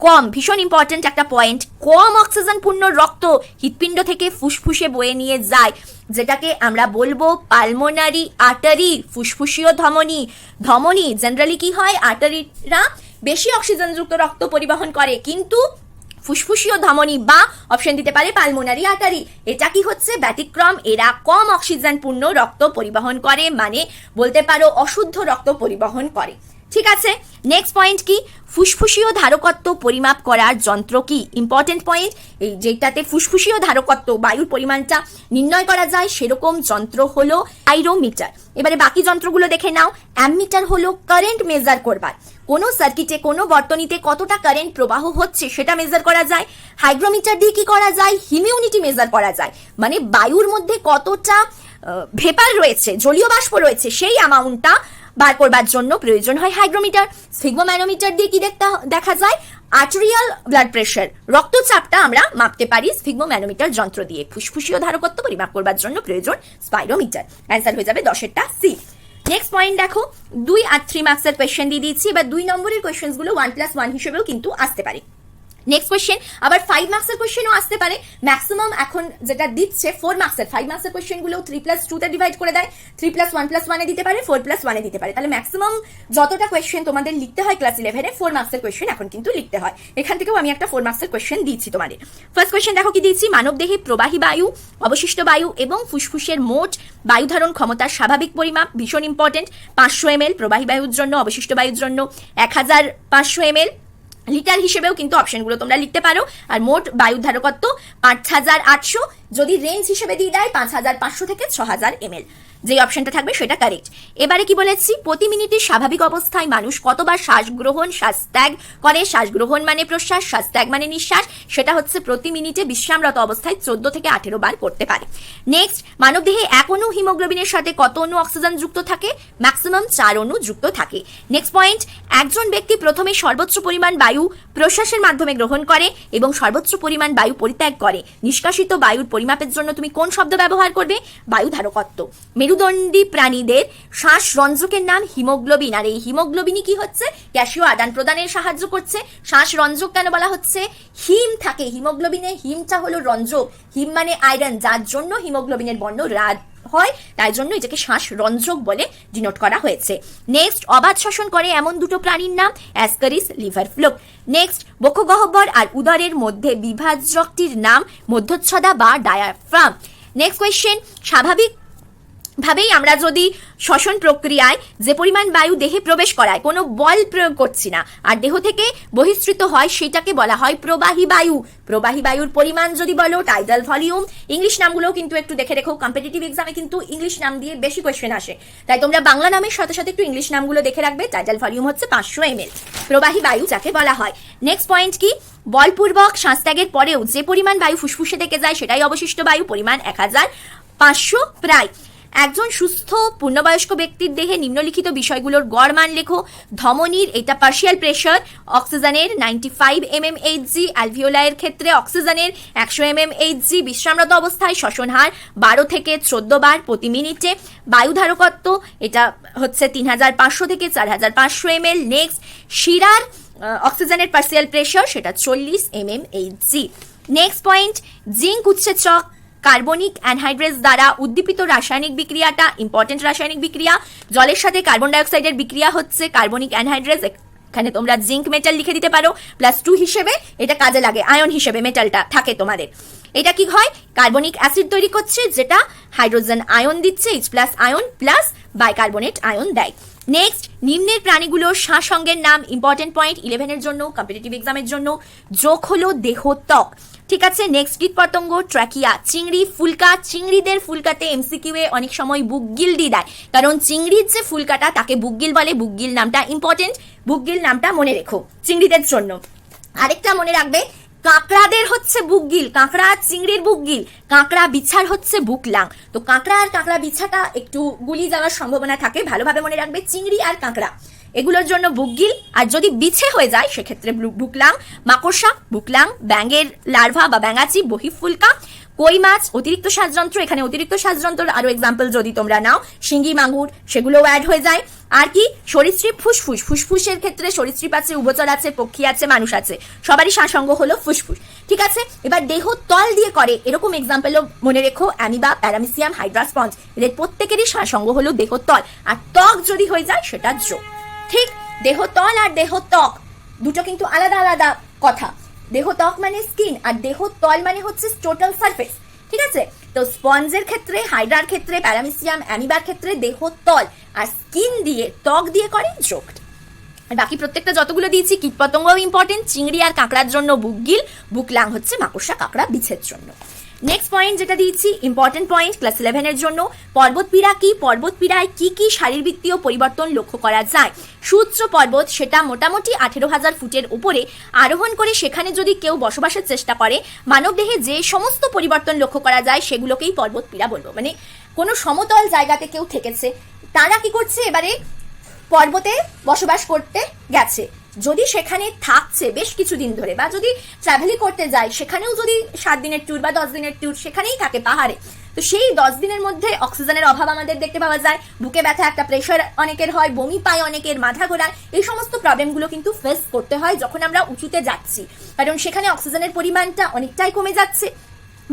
কম, ভীষণ ইম্পর্টেন্ট একটা পয়েন্ট, কম অক্সিজেন পূর্ণ রক্ত হৃৎপিণ্ড থেকে ফুসফুসে বয়ে নিয়ে যায়, যেটাকে আমরা বলবো পালমোনারি আর্টারি, ফুসফুসীয় ধমনী। ধমনী জেনারেলি কি হয়? আর্টারিরা বেশি অক্সিজেনযুক্ত রক্ত পরিবহন করে, কিন্তু ফুসফুসীয় ধমনী বা অপশন দিতে পারে পালমোনারি আর্টারি, এটা কি হচ্ছে? ব্যতিক্রম, এরা কম অক্সিজেন পূর্ণ রক্ত পরিবহন করে, মানে বলতে পারো অশুদ্ধ রক্ত পরিবহন করে। ঠিক আছে, নেক্সট পয়েন্ট কি? ফুসফুসীয় ধারকত্ব পরিমাপ করার যন্ত্র কি? ইম্পর্টেন্ট পয়েন্ট, এই যেটাতে ফুসফুসীয় ধারকত্ব, বায়ুর পরিমাণটা নির্ণয় করা যায়, সেরকম যন্ত্র হলো পাইরোমিটার। এবারে বাকি যন্ত্রগুলো দেখে নাও। অ্যামমিটার হলো কারেন্ট মেজার করবার, কোনো সার্কিটে, কোনো বর্তনীতে কতটা কারেন্ট প্রবাহ হচ্ছে সেটা মেজার করা যায়। হাইগ্রোমিটার দিয়ে কি করা যায়? হিউমিডিটি মেজার করা যায়, মানে বায়ুর মধ্যে কতটা ভেপার রয়েছে, জলীয় বাষ্প রয়েছে, সেই অ্যামাউন্টটা বার করবার জন্য প্রয়োজন হয় হাইগ্রোমিটার। স্ফিগমোম্যানোমিটার দিয়ে কি দেখা যায়? আর্টেরিয়াল ব্লাড প্রেশার, রক্তচাপটা আমরা মাপতে পারি স্ফিগমোম্যানোমিটার যন্ত্র দিয়ে। ফুসফুসীয় ধারকত্ব পরিমাপ করবার জন্য প্রয়োজন স্পাইরোমিটার। অ্যান্সার হয়ে যাবে 10এরটা সি। নেক্সট পয়েন্ট দেখো, 2 আর 3 মার্কসের কোয়েশ্চেন দিয়ে দিচ্ছি। এবার 2 নম্বরের কোয়েশ্চেন গুলো 1+1 হিসেবেও কিন্তু আসতে পারে। নেক্সট কোয়েশ্চেন আবার 5 মার্কসের কোয়েশ্চেনও আসতে পারে। ম্যাক্সিমাম এখন যেটা দিচ্ছে 4 মার্কসের, 5 মার্কসের কোয়েশ্চেন গুলো 3+2 তে ডিভাইড করে দেয়, 3+1+1 এ দিতে পারে, 4+1 এ দিতে পারে। তাহলে ম্যাক্সিমাম যতটা কোয়েশ্চেন তোমাদের লিখতে হয় ক্লাস 11 এ 4 মার্কসের কোয়েশ্চেন এখন কিন্তু লিখতে হয়। এখান থেকেও আমি একটা 4 মার্কসের কোয়েশ্চেন দিচ্ছি তোমাদের। ফার্স্ট কোয়েশ্চেন দেখো কি দিচ্ছি, মানবদেহে প্রবাহী বায়ু, অবশিষ্ট বায়ু এবং ফুসফুসের মোট বায়ু ধারণ ক্ষমতার স্বাভাবিক পরিমাপ, ভীষণ ইম্পর্টেন্ট। 500 ml প্রবাহী বায়ুর জন্য, অবশিষ্ট বায়ুর জন্য 1500 ml। লিটার হিসেবেও কিন্তু অপশনগুলো তোমরা লিখতে পারো। আর মোট বায়ুর ধারকত্ব 5800, যদি রেঞ্জ হিসেবে দিয়ে দেয় 5500 থেকে 6000 ml, যে অপশনটা থাকবে সেটা কারেক্ট। এবারে কি বলেছি, প্রতি মিনিটে স্বাভাবিক অবস্থায় মানুষ কতবার শ্বাস গ্রহণ শ্বাস ত্যাগ করে? শ্বাস গ্রহণ মানে প্রশ্বাস, শ্বাস ত্যাগ মানে নিঃশ্বাস, সেটা হচ্ছে প্রতি মিনিটে বিশ্রামরত অবস্থায় 14 থেকে 18 বার করতে পারে। নেক্সট, মানবদেহে 1 অণু হিমোগ্লোবিনের সাথে কত অণু অক্সিজেন যুক্ত থাকে? ম্যাক্সিমাম 4 অণু যুক্ত থাকে। নেক্সট পয়েন্ট, একজন ব্যক্তি প্রথমে সর্বোচ্চ পরিমাণ বায়ু প্রশ্বাসের মাধ্যমে গ্রহণ করে এবং সর্বোচ্চ পরিমাণ বায়ু পরিত্যাগ করে। নিষ্কাশিত বায়ুর পরিমাপের জন্য তুমি কোন শব্দ ব্যবহার করবে? বায়ু ধারকত্ব। মেরুদণ্ডী প্রাণীদের শ্বাসরঞ্জকের নাম হিমোগ্লোবিন, আর এই হিমোগ্লোবিনই কি হচ্ছে? গ্যাসীয় আদান প্রদানের সাহায্য করছে। শ্বাসরঞ্জক কেন বলা হচ্ছে? হিম থাকে হিমোগ্লোবিনে, হিমটা হলো রঞ্জক, হিম মানে আয়রন, যার জন্য হিমোগ্লোবিনের বর্ণ লাল হয়, তাই জন্য এটাকে শ্বাসরঞ্জক বলে ডিনোট করা হয়েছে। নেক্সট, অবাধ শ্বসন করে এমন দুটো প্রাণীর নাম অ্যাসকারিস, লিভার ফ্লুক। নেক্সট, বক্ষগহ্বর আর উদরের মধ্যে বিভাজকটির নাম মধ্যচ্ছদা বা ডায়াফ্রাম। নেক্সট কোয়েশ্চেন, স্বাভাবিক ভাবেই আমরা যদি শ্বসন প্রক্রিয়ায় যে পরিমাণ বায়ু দেহে প্রবেশ করায়, কোনো বল প্রয়োগ করছি না, আর দেহ থেকে বহিঃসৃত হয়, সেটাকে বলা হয় প্রবাহী বায়ু। প্রবাহী বায়ুর পরিমাণ যদি বলো, টাইডাল ভলিউম। ইংলিশ নামগুলো কিন্তু একটু দেখে রেখো, কম্পিটিটিভ এক্সামে কিন্তু ইংলিশ নাম দিয়ে বেশি কোয়েশ্চেন আসে, তাই তোমরা বাংলা নামের সাথে সাথে একটু ইংলিশ নামগুলো দেখে রাখবে। টাইডাল ভলিউম হচ্ছে 500 ml, প্রবাহী বায়ু যাকে বলা হয়। নেক্সট পয়েন্ট কি, বলপূর্বক শ্বাসত্যাগের পরেও যে পরিমাণ বায়ু ফুসফুসে থেকে যায় সেটাই অবশিষ্ট বায়ু, পরিমাণ 1500 প্রায়। একজন সুস্থ পূর্ণবয়স্ক ব্যক্তির দেহে নিম্নলিখিত বিষয়গুলোর গড় মান লেখো। ধমনীর, এটা পার্শিয়াল প্রেশার, অক্সিজেনের 95 mmHg, অ্যালভিওলাইয়ের ক্ষেত্রে অক্সিজেনের 100 mmHg, বিশ্রামরত অবস্থায় শ্বসন হার 12 থেকে 14 বার প্রতি মিনিটে। বায়ু ধারকত্ব, এটা হচ্ছে 3500 থেকে 4500 ml। নেক্সট, শিরার অক্সিজেনের পার্শিয়াল প্রেশার, সেটা 40 mmHg। নেক্সট পয়েন্ট, জিঙ্ক উৎসেচক কার্বনিক অ্যানহাইড্রেজ দ্বারা উদ্দীপিত রাসায়নিক বিক্রিয়াটা ইম্পর্টেন্ট রাসায়নিক বিক্রিয়া। জলের সাথে কার্বন ডাইঅক্সাইডের বিক্রিয়া হচ্ছে কার্বনিক অ্যানহাইড্রেজ, এখানে তোমরা জিঙ্ক মেটাল লিখে দিতে পারো, +2 হিসেবে এটা কাজে লাগে, আয়ন হিসেবে মেটালটা থাকে তোমাদের। এটা কি হয়, কার্বনিক অ্যাসিড তৈরি করছে, যেটা হাইড্রোজেন আয়ন দিচ্ছে, H+ ion plus bicarbonate ion দেয়। নেক্সট, নিম্নের প্রাণীগুলোর শ্বাসঙ্গের নাম, ইম্পর্টেন্ট পয়েন্ট 11 এর জন্য, কম্পিটিটিভ এক্সামের জন্য। যোগ হলো দেহ ত্বক, ঠিক আছে। নেক্সট, কীটপতঙ্গ, ট্র্যাকিয়া, চিংড়ি, ফুলকা। চিংড়িদের ফুলকাতে MCQ এ অনেক সময় বুকগিল দিয়ে দেয়, কারণ চিংড়ির যে ফুলকাটা তাকে বুকগিল বলে। বুকগিল নামটা ইম্পর্টেন্ট, বুকগিল নামটা মনে রেখো চিংড়িদের জন্য। আরেকটা মনে রাখবে, কাঁকড়াদের হচ্ছে বুকগিল, কাঁকড়া চিংড়ির বুকগিল, কাঁকড়া বিছার হচ্ছে বুকলাং। তো কাঁকড়া আর কাঁকড়া বিছাটা একটু গুলি যাওয়ার সম্ভাবনা থাকে, ভালোভাবে মনে রাখবে। চিংড়ি আর কাঁকড়া এগুলোর জন্য বুকগিল, আর যদি বিছে হয়ে যায় সেক্ষেত্রে বুকলাং। মাকড়সা বুকলাং, ব্যাঙের লার্ভা বা ব্যাঙাচি বহিঃফুলকা। কই মাছ অতিরিক্ত শ্বাসযন্ত্র, এখানে অতিরিক্ত শ্বাসযন্ত্রের আরো এক্সাম্পল যদি তোমরা নাও, শিঙ্গি, মাগুর, সেগুলোও অ্যাড হয়ে যায়। আর কি, সরীসৃপ ফুসফুস, ফুসফুসের ক্ষেত্রে সরীসৃপ আছে, উভচর আছে, পক্ষী আছে, মানুষ আছে, সবারই শ্বাসঙ্গ হলো ফুসফুস, ঠিক আছে। এবার দেহ তল দিয়ে করে এরকম এক্সাম্পলও মনে রেখো, অ্যামিবা, প্যারামিসিয়াম, হাইড্রা স্পঞ্জ, এদের প্রত্যেকেরই শ্বাসঙ্গ হলো দেহ তল। আর ত্বক যদি হয়ে যায় সেটা যোগ, ঠিক। দেহ তল আর দেহ ত্বক দুটো কিন্তু আলাদা আলাদা কথা। দেহ ত্বক মানে স্কিন, আর দেহ তল মানে হচ্ছে টোটাল সারফেস, ঠিক আছে। তো স্পঞ্জের ক্ষেত্রে, হাইড্রার ক্ষেত্রে, প্যারামিসিয়াম, অ্যামিবার ক্ষেত্রে দেহ তল, আর স্কিন দিয়ে, ত্বক দিয়ে করে যোগ। আর বাকি প্রত্যেকটা যতগুলো দিয়েছি, কীটপতঙ্গও ইম্পর্টেন্ট, চিংড়ি আর কাঁকড়ার জন্য বুকগিল, বুকলাং হচ্ছে মাকড়সা, কাঁকড়া বিছের জন্য। নেক্সট পয়েন্ট যেটা দিয়েছি, ইম্পর্টেন্ট পয়েন্ট ক্লাস 11 এর জন্য, পর্বতপীড়া কি, পর্বতপীড়ায় কি কি শারীরবৃত্তীয় পরিবর্তন লক্ষ্য করা যায়। সুউচ্চ পর্বত, সেটা মোটামুটি 18,000 ফুটের উপরে আরোহণ করে সেখানে যদি কেউ বসবাসের চেষ্টা করে, মানবদেহে যে সমস্ত পরিবর্তন লক্ষ্য করা যায় সেগুলোকেই পর্বতপীড়া বলবো। মানে কোনো সমতল জায়গাতে কেউ থেকেছে, তারা কি করছে, এবারে পর্বতে বসবাস করতে গেছে, যদি সেখানে থাকছে বেশ কিছুদিন ধরে, বা যদি ট্রাভেলিং করতে যায়, সেখানেও যদি 7 দিনের ট্যুর বা 10 দিনের ট্যুর সেখানেই থাকে পাহাড়ে, তো সেই 10 দিনের মধ্যে অক্সিজেনের অভাব আমাদের দেখতে পাওয়া যায়, বুকে ব্যথা, একটা প্রেশার অনেকের হয়, বমি পায় অনেকের, মাথা ঘোরায়, এই সমস্ত প্রবলেমগুলো কিন্তু ফেস করতে হয় যখন আমরা উঁচুতে যাচ্ছি, কারণ সেখানে অক্সিজেনের পরিমাণটা অনেকটাই কমে যাচ্ছে,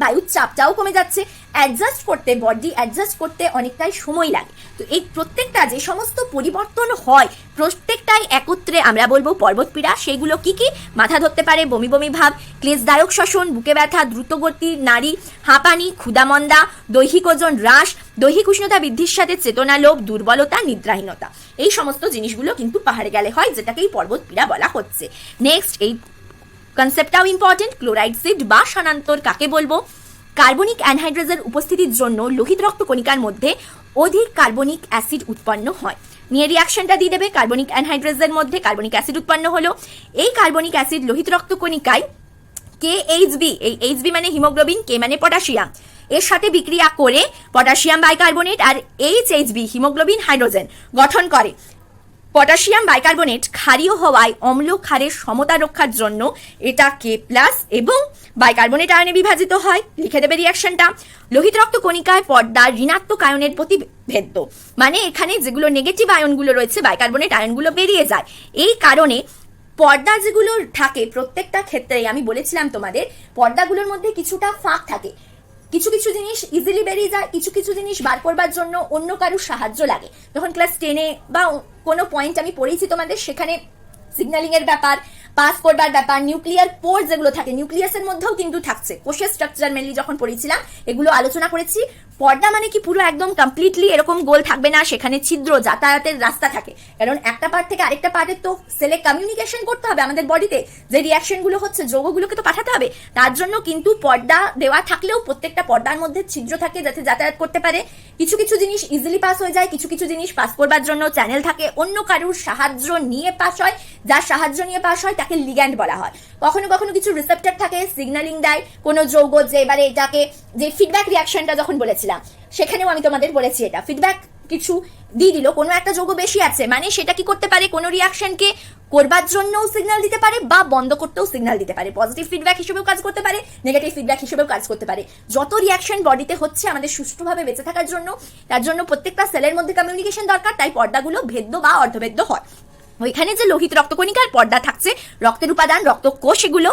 বায়ুর চাপটাও কমে যাচ্ছে, অ্যাডজাস্ট করতে, বডি অ্যাডজাস্ট করতে অনেকটাই সময় লাগে। তো এই প্রত্যেকটা যে সমস্ত পরিবর্তন হয়, প্রত্যেকটাই একত্রে আমরা বলবো পর্বতপীড়া। সেগুলো কি কি, মাথা ধরতে পারে, বমি বমি ভাব, ক্লেশদায়ক শ্বসন, বুকে ব্যথা, দ্রুতগতি নাড়ি, হাঁপানি, ক্ষুধামন্দা, দৈহিক ওজন হ্রাস, দৈহিক উষ্ণতা বৃদ্ধির সাথে চেতনা লোপ, দুর্বলতা, নিদ্রাহীনতা, এই সমস্ত জিনিসগুলো কিন্তু পাহাড়ে গেলে হয়, যেটাকেই পর্বতপীড়া বলা হচ্ছে। নেক্সট, এই কনসেপ্টটাও ইম্পর্টেন্ট, ক্লোরাইড সিড বা স্থানান্তর কাকে বলবো। কার্বনিক অ্যানহাইড্রেজের উপস্থিতির জন্য লোহিত রক্ত কণিকার মধ্যে অধিক কার্বনিক অ্যাসিড উৎপন্ন হয়। নিয়ে রিয়াকশনটা দিয়ে দেবে, কার্বনিক অ্যানহাইড্রেজের মধ্যে কার্বনিক অ্যাসিড উৎপন্ন হলো। এই কার্বনিক অ্যাসিড লোহিত রক্ত কণিকায় KHB, এই HB মানে হিমোগ্লোবিন, K মানে পটাশিয়াম, এর সাথে বিক্রিয়া করে পটাশিয়াম বাইকার্বনেট আর HHB হিমোগ্লোবিন হাইড্রোজেন গঠন করে। পটাশিয়াম বাইকার্বনেট ক্ষারীয় হওয়ায় অম্ল ক্ষারের সমতা রক্ষার জন্য এটা K+ এবং বাইকার্বনেট আয়নে বিভাজিত হয়। লিখে দেবে রিয়াকশনটা। লোহিত রক্ত কণিকায় পর্দার ঋণাত্মক আয়নের প্রতিভেদ্য, মানে এখানে যেগুলো নেগেটিভ আয়নগুলো রয়েছে, বাইকার্বনেট আয়নগুলো বেরিয়ে যায়। এই কারণে পর্দা যেগুলো থাকে প্রত্যেকটা ক্ষেত্রে, আমি বলেছিলাম তোমাদের পর্দাগুলোর মধ্যে কিছুটা ফাঁক থাকে, কিছু কিছু জিনিস ইজিলি বেরিয়ে যায়, কিছু কিছু জিনিস বার করবার জন্য অন্য কারোর সাহায্য লাগে। তখন ক্লাস 10-এ বা কোনো পয়েন্ট আমি পড়েছি তোমাদের, সেখানে সিগন্যালিং এর ব্যাপার, পাস করবার ব্যাপার, নিউক্লিয়ার পোর যেগুলো থাকে, নিউক্লিয়াসের মধ্যেও কিন্তু থাকছে, কোষের স্ট্রাকচার মেনলি যখন পড়েছিলাম এগুলো আলোচনা করেছি। পর্দা মানে কি পুরো একদম কমপ্লিটলি এরকম গোল থাকবে না, সেখানে ছিদ্র যাতায়াতের রাস্তা থাকে, কারণ একটা পার্ট থেকে আরেকটা পার্টের তো সেলে কমিউনিকেশন করতে হবে আমাদের বডিতে, যে রিয়াকশন গুলো হচ্ছে যৌগগুলোকে তো পাঠাতে হবে, তার জন্য কিন্তু পর্দা দেওয়া থাকলেও প্রত্যেকটা পর্দার মধ্যে ছিদ্র থাকে যাতে যাতায়াত করতে পারে। কিছু কিছু জিনিস ইজিলি পাস হয়ে যায়, কিছু কিছু জিনিস পাস করবার জন্য চ্যানেল থাকে, অন্য কারুর সাহায্য নিয়ে পাস হয়, যার সাহায্য নিয়ে পাস হয় তাকে লিগ্যান্ড বলা হয়। কখনো কখনো কিছু রিসেপ্টর থাকে, সিগন্যালিং দেয় কোনো যৌগ, যে এবারে এটাকে যে ফিডব্যাক রিয়াকশনটা যখন বলেছিলাম সেখানেও আমি তোমাদের বলেছি এটা ফিডব্যাক কিছু দিয়ে দিল, কোনো একটা যৌগ বেশি আছে মানে সেটা কি করতে পারে, কোনো রিয়াকশনকে করবার জন্যও সিগন্যাল দিতে পারে বা বন্ধ করতেও সিগন্যাল দিতে পারে, পজিটিভ ফিডব্যাক হিসেবেও কাজ করতে পারে, নেগেটিভ ফিডব্যাক হিসেবেও কাজ করতে পারে। যত রিয়াকশন বডিতে হচ্ছে আমাদের সুষ্ঠুভাবে বেঁচে থাকার জন্য, তার জন্য প্রত্যেকটা সেলের মধ্যে কমিউনিকেশন দরকার, তাই পর্দাগুলো ভেদ্য বা অর্ধভেদ্য হয়। ওইখানে যে লোহিত রক্তকণিকার পর্দা থাকছে, রক্তের উপাদান রক্তকোষ, এগুলো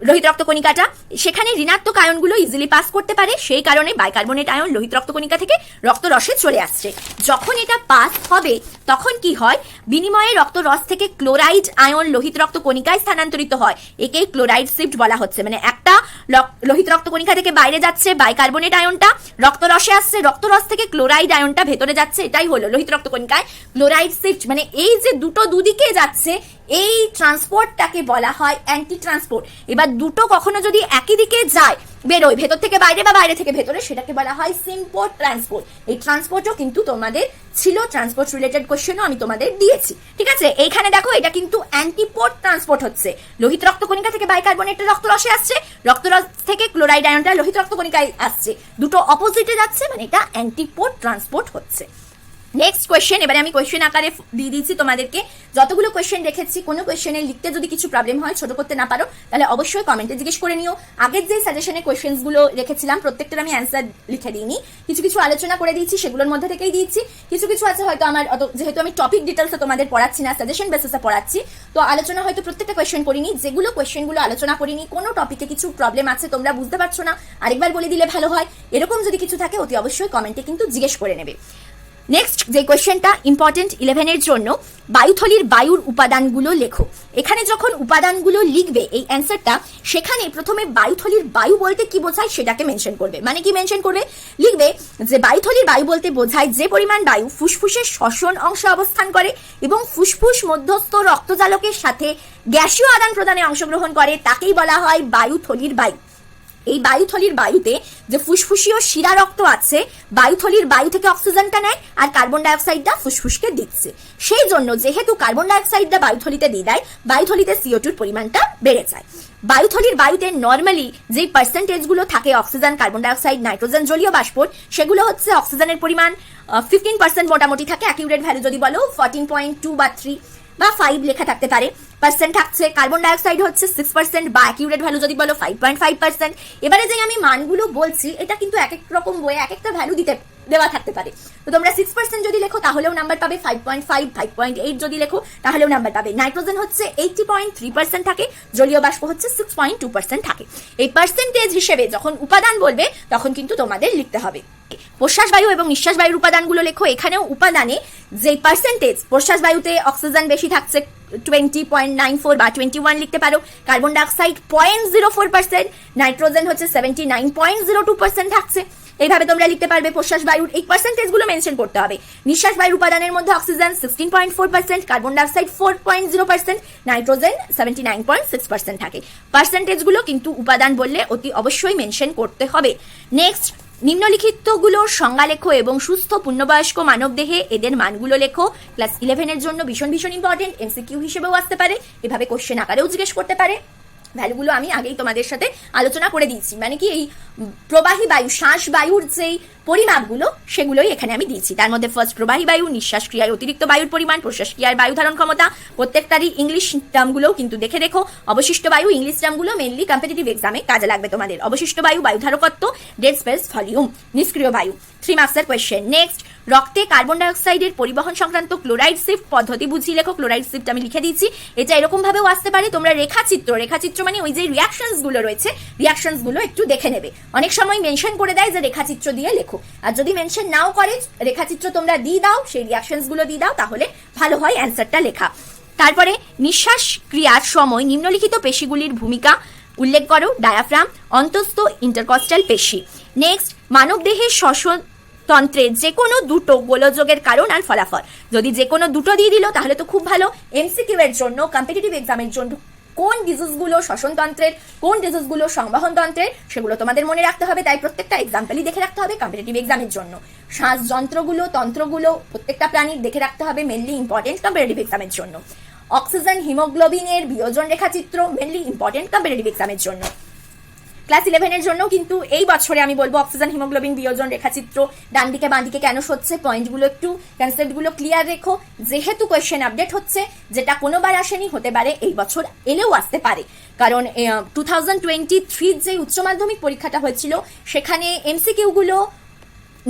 লোহিত রক্তকণিকাটা, সেখানে ঋণাত্মক আয়নগুলো ইজিলি পাস করতে পারে, সেই কারণে বাইকার্বনেট আয়ন লোহিত রক্তকণিকা থেকে রক্তরসে চলে আসছে। যখন এটা পাস হবে তখন কি হয়, বিনিময়ে রক্তরস থেকে ক্লোরাইড আয়ন লোহিত রক্তকণিকায় স্থানান্তরিত হয়, একেই ক্লোরাইড শিফট বলা হচ্ছে। মানে একটা লোহিত রক্তকণিকা থেকে বাইরে যাচ্ছে বাইকার্বনেট আয়নটা, রক্তরসে আসছে, রক্তরস থেকে ক্লোরাইড আয়নটা ভেতরে যাচ্ছে, এটাই হলো লোহিত রক্তকণিকায় ক্লোরাইড শিফট। মানে এই যে দুটো দুদিকে যাচ্ছে এই ট্রান্সপোর্টটাকে বলা হয় অ্যান্টি ট্রান্সপোর্ট। এবার দুটো কখনো যদি একই দিকে যায়, বেরোয় ভেতর থেকে বাইরে বা বাইরে থেকে ভেতরে, সেটাকে বলা হয় সিম্পোর্ট ট্রান্সপোর্ট। এই ট্রান্সপোর্টও কিন্তু তোমাদের ছিল, ট্রান্সপোর্ট রিলেটেড কোশ্চেনও আমি তোমাদের দিয়েছি, ঠিক আছে। এইখানে দেখো এটা কিন্তু অ্যান্টিপোর্ট ট্রান্সপোর্ট হচ্ছে, লোহিত রক্তকণিকা থেকে বাইকার্বনেটের রক্তরসে আসছে, রক্তরস থেকে ক্লোরাইড আয়নটা লোহিত রক্তকণিকায় আসছে, দুটো অপোজিটে যাচ্ছে, মানে এটা অ্যান্টিপোর্ট ট্রান্সপোর্ট হচ্ছে। নেক্সট কোয়েশ্চেন, এবারে আমি কোয়েশ্চেন আকারে দিয়ে দিচ্ছি তোমাদেরকে, যতগুলো কোয়েশ্চেন রেখেছি, কোনো কোয়েশ্চেনে লিখতে যদি কিছু প্রবলেম হয়, ছোট করতে না পারো, তাহলে অবশ্যই কমেন্টে জিজ্ঞেস করে নিও। আগের যে সাজেশনে কোয়েশ্চেনগুলো রেখেছিলাম প্রত্যেকটার আমি অ্যান্সার লিখে দিইনি, কিছু কিছু আলোচনা করে দিয়েছি, সেগুলোর মধ্যে থেকেই দিয়েছি। কিছু কিছু আছে হয়তো আমার যেহেতু আমি টপিক ডিটেলসে তোমাদের পড়াচ্ছি না, সাজেশন বেসিসে পড়াচ্ছি, তো আলোচনা হয়তো প্রত্যেকটা কোয়েশ্চেন করিনি। যেগুলো কোয়েশ্চেনগুলো আলোচনা করিনি, কোনো টপিকে কিছু প্রবলেম আছে, তোমরা বুঝতে পারছো না, আরেকবার বলে দিলে ভালো হয়, এরকম যদি কিছু থাকে অতি অবশ্যই কমেন্টে কিন্তু জিজ্ঞেস করে নেবে। নেক্সট যে কোয়েশ্চেনটা ইম্পর্টেন্ট 11 এর জন্য, বায়ুথলির বায়ুর উপাদানগুলো লেখো। এখানে যখন উপাদানগুলো লিখবে এই অ্যান্সারটা, সেখানে প্রথমে বায়ুথলির বায়ু বলতে কি বোঝায় সেটাকে মেনশন করবে। মানে কি মেনশন করবে, লিখবে যে বায়ুথলির বায়ু বলতে বোঝায় যে পরিমাণ বায়ু ফুসফুসের শ্বসন অংশে অবস্থান করে এবং ফুসফুস মধ্যস্থ রক্তজালকের সাথে গ্যাসীয় আদান প্রদানে অংশগ্রহণ করে, তাকেই বলা হয় বায়ুথলির বায়ু। এই বায়ুথলির বায়ুতে যে ফুসফুসীয় শিরা রক্ত আছে, বায়ুথলির বায়ু থেকে অক্সিজেনটা নেয় আর কার্বন ডাইঅক্সাইডটা ফুসফুসকে দিচ্ছে, সেই জন্য যেহেতু কার্বন ডাইঅক্সাইডটা বায়ুথলিতে দিয়ে দেয়, বায়ুথলিতে CO2 পরিমাণটা বেড়ে যায়। বায়ুথলির বায়ুতে নর্মালি যে পার্সেন্টেজগুলো থাকে অক্সিজেন, কার্বন ডাইঅক্সাইড, নাইট্রোজেন, জলীয় বাষ্পর, সেগুলো হচ্ছে অক্সিজেনের পরিমাণ 15% মোটামুটি থাকে, অ্যাকিউরেট ভ্যালু যদি বলো 14.2 বা 3 বা 5 লেখা থাকতে পারে পার্সেন্ট থাকছে। কার্বন ডাইঅক্সাইড হচ্ছে 6% বা অ্যাকিউরেট ভ্যালু যদি বলো 5.5%। এবারে যে আমি মানগুলো বলছি এটা কিন্তু এক এক রকম বইয়ে এক একটা ভ্যালু দেওয়া থাকতে পারে, তো তোমরা 6% যদি লেখো তাহলেও নাম্বার পাবে, 5.5, 5.8 যদি লেখো তাহলেও নাম্বার পাবে। নাইট্রোজেন হচ্ছে 80.3% থাকে, জলীয় বাষ্প হচ্ছে 6.2% থাকে। এই পার্সেন্টেজ হিসেবে যখন উপাদান বলবে তখন কিন্তু তোমাদের লিখতে হবে। প্রশ্বাস বায়ু এবং নিঃশ্বাস বায়ুর উপাদানগুলো লেখো। এখানেও উপাদানে যে পার্সেন্টেজ, প্রশ্বাস বায়ুতে অক্সিজেন বেশি থাকছে 20.94 বা 21 লিখতে পারো, কার্বন ডাইঅক্সাইড 0.04%, নাইট্রোজেন হচ্ছে 79.02% থাকছে। এইভাবে তোমরা লিখতে পারবে প্রশ্বাস বায়ুর এই পার্সেন্টেজগুলো মেনশন করতে হবে। নিঃশ্বাস বায়ুর উপাদানের মধ্যে অক্সিজেন 16.4%, কার্বন ডাইঅক্সাইড 4.0%, নাইট্রোজেন 79.6% থাকে। পার্সেন্টেজগুলো কিন্তু উপাদান বললে অতি অবশ্যই মেনশন করতে হবে। নেক্সট, নিম্নলিখিতগুলোর সংজ্ঞা লেখো এবং সুস্থ পূর্ণবয়স্ক মানব দেহে এদের মানগুলো লেখো। ক্লাস 11 এর জন্য ভীষণ ভীষণ ইম্পর্টেন্ট, MCQ হিসেবেও আসতে পারে, এভাবে কোশ্চেন আকারেও জিজ্ঞেস করতে পারে। ভ্যালুগুলো আমি আগেই তোমাদের সাথে আলোচনা করে দিয়েছি, মানে কি এই প্রবাহী বায়ু, শ্বাস বায়ুর যেই পরিমাপগুলো সেগুলোই এখানে আমি দিয়েছি। তার মধ্যে ফার্স্ট প্রবাহী বায়ু, নিঃশ্বাস ক্রিয়ায় অতিরিক্ত বায়ুর পরিমাণ, প্রশ্বাস ক্রিয়ার বায়ু ধারণ ক্ষমতা, প্রত্যেকটারই ইংলিশ টার্মগুলোও কিন্তু দেখে রেখো। অবশিষ্ট বায়ু, ইংলিশ টার্মগুলো মেনলি কম্পিটিটিভ এক্সামে কাজে লাগবে তোমাদের। অবশিষ্ট বায়ু, বায়ুধারকত্ব, ডেড স্পেস, ভলিউম, নিষ্ক্রিয় বায়ু, 3 মার্কসের কোয়েশ্চেন। নেক্সট, রক্তে কার্বন ডাইঅক্সাইডের পরিবহন সংক্রান্ত ক্লোরাইড শিফট পদ্ধতি বুঝিয়ে লেখো। ক্লোরাইড শিফট আমি লিখে দিয়েছি, এটা এরকম ভাবেও আসতে পারে। তোমরা রেখাচিত্র মানে ওই যে রিয়াকশনস গুলো রয়েছে, রিয়াকশনস গুলো একটু দেখে নেবে। অনেক সময় মেনশন করে দেয় যে রেখাচিত্র দিয়ে লেখো, আর যদি মেনশন নাও করে রেখাচিত্র তোমরা দিয়ে দাও, সেই রিয়াকশনস গুলো দিয়ে দাও, তাহলে ভালো হয় অ্যান্সারটা লেখা। তারপরে নিঃশ্বাস ক্রিয়ার সময় নিম্নলিখিত পেশিগুলির ভূমিকা উল্লেখ করো। ডায়াফ্রাম, অন্তঃস্থ ইন্টারকস্টাল পেশি। নেক্সট, মানব দেহের শ্বসন তন্ত্রের যে কোনো দুটো গোলযোগের কারণ আর ফলাফল। যদি যে কোনো দুটো দিয়ে দিল তাহলে তো খুব ভালো। এমসিকিউ এর জন্য, কম্পিটিটিভ এক্সামের জন্য কোন ডিজিজগুলো শ্বসনতন্ত্রের, কোন ডিজিজগুলো সংবহনতন্ত্রের, সেগুলো তোমাদের মনে রাখতে হবে। তাই প্রত্যেকটা এক্সাম্পলই দেখে রাখতে হবে কম্পিটিটিভ এক্সামের জন্য। শ্বাস যন্ত্রগুলো, তন্ত্রগুলো প্রত্যেকটা প্রাণীর দেখে রাখতে হবে, মেনলি ইম্পর্টেন্ট কম্পিটিটিভ এক্সামের জন্য। অক্সিজেন হিমোগ্লোবিনের বিয়োজন রেখাচিত্র, মেনলি ইম্পর্টেন্ট কম্পিটিটিভ এক্সামের জন্য। ক্লাস 11-এর জন্য কিন্তু এই বছরে আমি বলবো অক্সিজেন হিমোগ্লোবিন বিয়োজন রেখাচিত্র, ডান দিকে বাঁ দিকে কেন হচ্ছে, পয়েন্টগুলো একটু, কনসেপ্টগুলো ক্লিয়ার রেখো। যেহেতু কোয়েশ্চেন আপডেট হচ্ছে, যেটা কোনোবার আসেনি, হতে পারে এই বছর এলেও আসতে পারে। কারণ 2023 যে উচ্চ মাধ্যমিক পরীক্ষাটা হয়েছিল, সেখানে এমসিকিউগুলো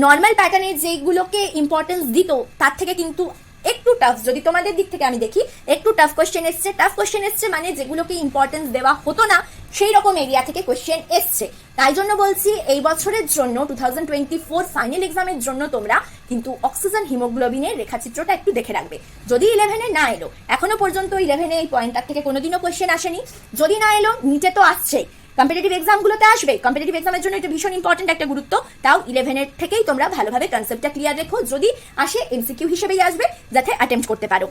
নর্মাল প্যাটার্নে যেগুলোকে ইম্পর্টেন্স দিত তার থেকে কিন্তু একটু টাফ, যদি তোমাদের দিক থেকে আমি দেখি, একটু টাফ কোয়েশ্চেন এসছে। টাফ কোয়েশ্চেন এসছে মানে যেগুলোকে ইম্পর্টেন্স দেওয়া হতো না সেই রকম এরিয়া থেকে কোয়েশ্চেন এসছে। তাই জন্য বলছি এই বছরের জন্য 2024 ফাইনাল এক্সামের জন্য তোমরা কিন্তু অক্সিজেন হিমোগ্লোবিনের রেখাচিত্রটা একটু দেখে রাখবে। যদি 11-এ না এলো, এখনো পর্যন্ত 11-এ এই পয়েন্টটার থেকে কোনোদিনও কোয়েশ্চেন আসেনি, যদি না এলো নিটে তো আসছেই, কম্পিটিটিভ এক্সামগুলোতে আসবে। কম্পিটিটিভ এক্সামের জন্য এটা ভীষণ ইম্পর্টেন্ট একটা গুরুত্ব। তাও 11-এর থেকেই তোমরা ভালোভাবে কনসেপ্টটা ক্লিয়ার রেখো, যদি আসে এমসিকিউ হিসেবেই আসবে, যাতে অ্যাটেম্প্ট করতে পারো।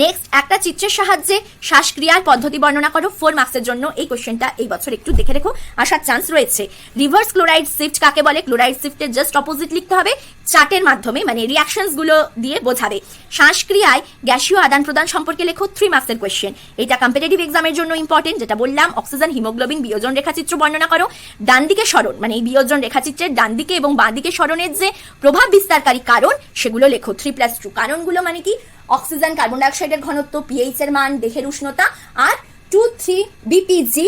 নেক্সট, একটা চিত্রের সাহায্যে শ্বাসক্রিয়ার পদ্ধতি বর্ণনা করো, 4 মার্কসের জন্য। এই কোশ্চেনটা এই বছর একটু দেখে রেখো, আসার চান্স রয়েছে। রিভার্স ক্লোরাইড শিফট কাকে বলে? ক্লোরাইড শিফটের জাস্ট অপোজিট লিখতে হবে, চার্টের মাধ্যমে মানে রিয়াকশনস গুলো দিয়ে বোঝাবে। শ্বাসক্রিয়ায় গ্যাসীয় আদান প্রদান সম্পর্কে লেখো, 3 মার্কসের কোশ্চেন। এটা কম্পিটিটিভ এক্সামের জন্য ইম্পর্টেন্ট, যেটা বললাম। অক্সিজেন হিমোগ্লোবিন বিয়োজন রেখাচিত্র বর্ণনা করো। ডান দিকে সরণ মানে এই বিয়োজন রেখাচিত্রের ডান দিকে এবং বাঁ দিকে সরণের যে প্রভাব বিস্তারকারী কারণ, সেগুলো লেখো 3+2। কারণগুলো মানে কি? অক্সিজেন, কার্বন ডাইঅক্সাইডের ঘনত্ব, পিএইচ এর মান, দেহের উষ্ণতা, আর 2,3 বিপিজি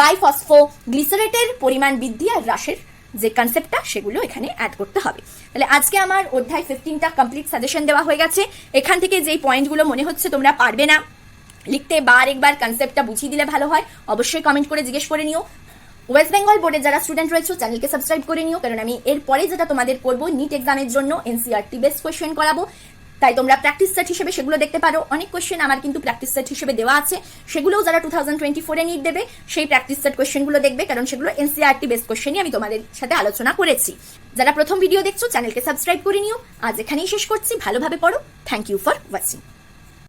বাইফসফোগ্লিসারেটের পরিমাণ বৃদ্ধি আর হ্রাসের যে কনসেপ্টটা, সেগুলো এখানে অ্যাড করতে হবে। তাহলে আজকে আমার অধ্যায় 15টা কমপ্লিট সাজেশন দেওয়া হয়ে গেছে। এখান থেকে যেই পয়েন্টগুলো মনে হচ্ছে তোমরা পারবে না লিখতে বা আরেকবার কনসেপ্টটা বুঝিয়ে দিলে ভালো হয়, অবশ্যই কমেন্ট করে জিজ্ঞেস করে নিও। ওয়েস্ট বেঙ্গল বোর্ডের যারা স্টুডেন্ট রয়েছে চ্যানেলকে সাবস্ক্রাইব করে নিও, কারণ আমি এরপরে যেটা তোমাদের করবো, নিট এক্সামের জন্য এনসিইআরটি বেসড কোয়েশ্চেন করাবো। তাই তোমরা প্র্যাকটিস সেট হিসেবে সেগুলো দেখতে পারো। অনেক কোয়েশ্চেন আমার কিন্তু প্র্যাকটিস সেট হিসেবে দেওয়া আছে, সেগুলোও যারা 2024-এ নিট দেবে সেই প্র্যাকটিস সেট কোয়েশ্চেনগুলো দেখবে, কারণ সেগুলো এনসিইআরটি বেসড কোয়েশ্চেনই আমি তোমাদের সাথে আলোচনা করেছি। যারা প্রথম ভিডিও দেখছো চ্যানেলকে সাবস্ক্রাইব করে নিও। আজ এখানেই শেষ করছি, ভালোভাবে পড়ো। Thank you for watching.